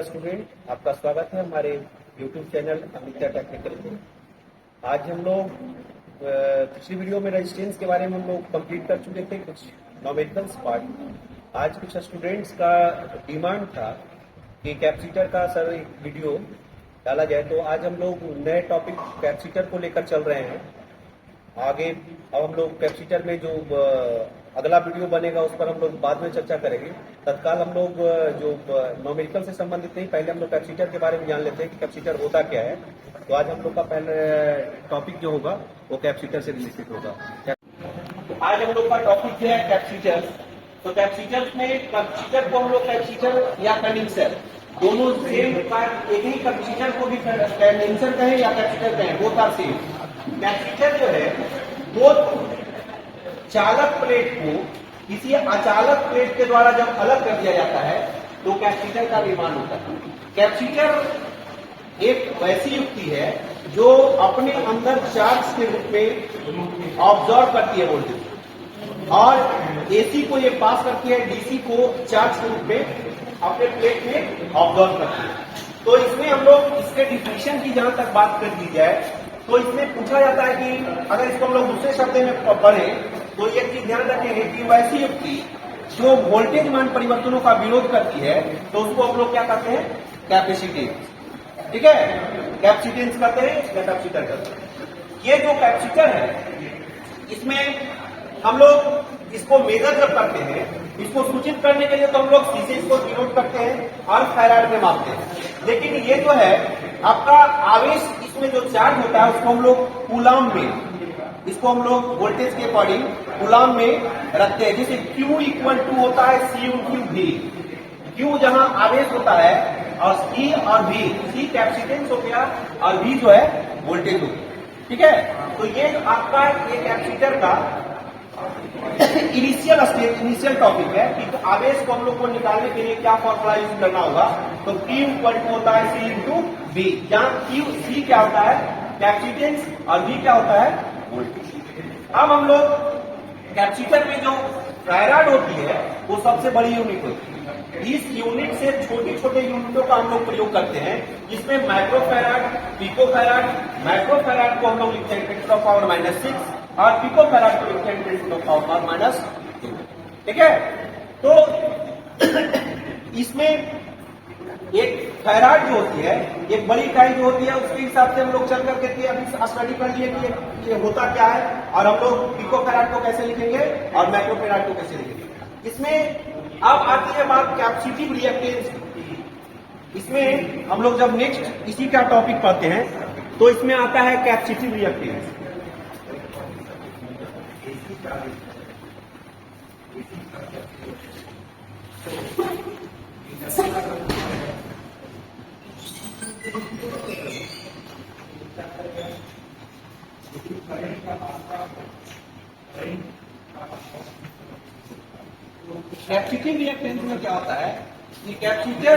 Student, आपका स्वागत है हमारे YouTube चैनल अमिता टेक्निकल में। आज हम लोग पिछली वीडियो में रेजिस्टेंस के बारे में हम लोग कंप्लीट कर चुके थे, कुछ नॉमेरिकल्स पार्ट। आज कुछ स्टूडेंट्स का डिमांड था कि कैपेसिटर का सर एक वीडियो डाला जाए, तो आज हम लोग नए टॉपिक कैपेसिटर को लेकर चल रहे हैं आगे। अब हम लोग कैपेसिटर में जो अगला वीडियो बनेगा उस पर हम लोग बाद में चर्चा करेंगे। तत्काल हम लोग जो नॉमेरिकल से संबंधित नहीं, पहले हम लोग कैपेसिटर के बारे में जान लेते हैं कि कैपेसिटर होता क्या है। तो आज हम लोग का पहले टॉपिक जो होगा वो कैपेसिटर से रिलेटेड होगा। आज हम लोग का टॉपिक है कैपेसिटर। तो कैपेसिटर में कैपेसिटर को हम लोग कैपेसिटर या कंडेंसर दोनों सेम एक ही कैपेसिटर को भी कंडेंसर कहें या कैपेसिटर कहें, वो था सेम। कैपेसिटर जो है वो चालक प्लेट को किसी अचालक प्लेट के द्वारा जब अलग कर दिया जाता है तो कैपेसिटर का निर्माण होता है। कैपेसिटर एक वैसी युक्ति है जो अपने अंदर चार्ज के रूप में ऑब्जॉर्व करती है वोल्टेज, और एसी को ये पास करती है डीसी को चार्ज के रूप में अपने प्लेट में ऑब्जॉर्व करती है। तो इसमें हम लोग इसके डिफिनेशन की जहां तक बात कर दी जाए तो इसमें पूछा जाता है कि अगर इसको हम लोग दूसरे शब्द में पढ़ें तो एक चीज ध्यान रखेंगे कि वैसी युक्ति जो वोल्टेज मान परिवर्तनों का विरोध करती है तो उसको हम लोग क्या कहते हैं, कैपेसिटेंस। ठीक है, कैपेसिटेंस कहते हैं या कैपेसिटर कहते हैं। ये जो कैपेसिटर है इसमें हम लोग इसको मेजर जब करते हैं, इसको सूचित करने के लिए तो हम लोग सीधे इसको डिनोट करते हैं और फैराड में मापते हैं। लेकिन ये जो है आपका आवेश, इसमें जो चार्ज होता है उसको हम लोग कूलाम में, इसको हम लोग वोल्टेज के अकॉर्डिंग कूलाम में रखते हैं। जैसे Q इक्वल टू होता है C इंटू V। Q जहां आवेश होता है और C और V, C कैपेसिटेंस हो गया और V जो है वोल्टेज हो गया। ठीक है, तो ये आपका ये कैपेसिटर का इनिशियल टॉपिक है कि तो आवेश को हम लोग को निकालने के लिए क्या फॉर्मूला यूज करना होगा। तो Q इक्वल टू होता है C इंटू V, जहां C क्या होता है कैपेसिटेंस और V क्या होता है वोल्टेज। अब हम लोग कैपेसिटर में जो फैराड होती है वो सबसे बड़ी यूनिट होती है। इस यूनिट से छोटे छोटे यूनिटों का हम लोग प्रयोग करते हैं, जिसमें माइक्रोफैराड, पिकोफैराड। माइक्रोफैराड को हम लोग लिखते हैं 10⁻⁻⁶ और पिकोफैराड को लिखते हैं 10⁻⁻²। ठीक है, तो इसमें एक फैराड जो होती है, एक बड़ी इकाई जो होती है, उसके हिसाब से हम लोग चल करके अभी स्टडी कर लिए कि ये होता क्या है और हम लोग पिकोफैराड को कैसे लिखेंगे और माइक्रोफैराड को कैसे लिखेंगे। इसमें अब आती है बात कैपेसिटिव रिएक्टेंस। इसमें हम लोग जब नेक्स्ट इसी का टॉपिक पढ़ते हैं तो इसमें आता है कैपेसिटिव रिएक्टेंस। कैपेसिटिव रिएक्टेंस में क्या होता है कि कैपेसिटर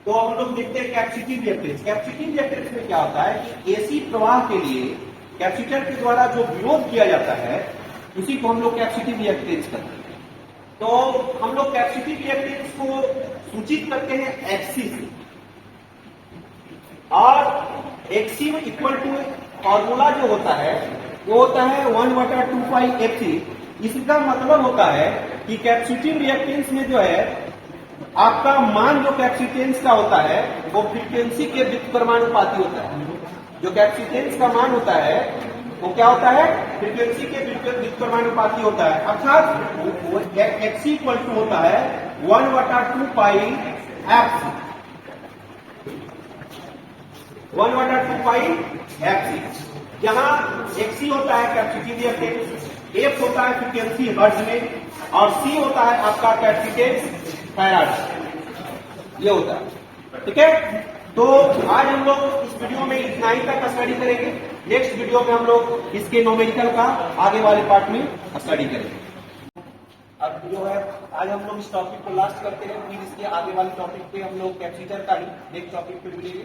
तो हम लोग देखते हैं कैपेसिटिव रिएक्टेंस। कैपेसिटिव रिएक्टेंस में क्या होता है कि एसी प्रवाह के लिए कैपेसिटर के द्वारा जो विरोध किया जाता है उसी को हम लोग कैपेसिटिव रिएक्टेंस करते हैं। तो हम लोग कैपेसिटिव रिएक्टेंस को सूचित करते हैं एक्सी से, और एक्सी इक्वल टू फॉर्मूला जो होता है वो होता है 1/2πfc। इसका मतलब होता है कि कैपेसिटिव रिएक्टेंस में जो है आपका मान जो कैपेसिटेंस का होता है वो फ्रीक्वेंसी के व्युत्क्रमानुपाती होता है। जो कैपेसिटेंस का मान होता है वो क्या होता है, फ्रीक्वेंसी के व्युत्क्रमानुपाती होता है। अर्थात एक्सी इक्वल टू होता है 1/2πfc। 1/2πfc, जहां एक्सी होता है कैपेसिटिव रिएक्टेंस, एफ होता है फ्रीक्वेंसी हर्ट्ज में, और सी होता है आपका कैपेसिटेंस फैराड। ये होता है। ठीक है, तो आज हम लोग इस वीडियो में इतना ही तक स्टडी करेंगे। नेक्स्ट वीडियो में हम लोग इसके नॉमेरिकल का आगे वाले पार्ट में स्टडी करेंगे। अब जो है आज हम लोग इस टॉपिक को लास्ट करते हैं, फिर इसके आगे वाले टॉपिक पे हम लोग कैपेसिटर का ही नेक्स्ट टॉपिक पे मिलेंगे।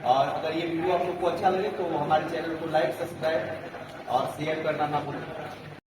और अगर ये वीडियो आप लोग को अच्छा लगे तो हमारे चैनल को लाइक, सब्सक्राइब और शेयर करना ना भूलें।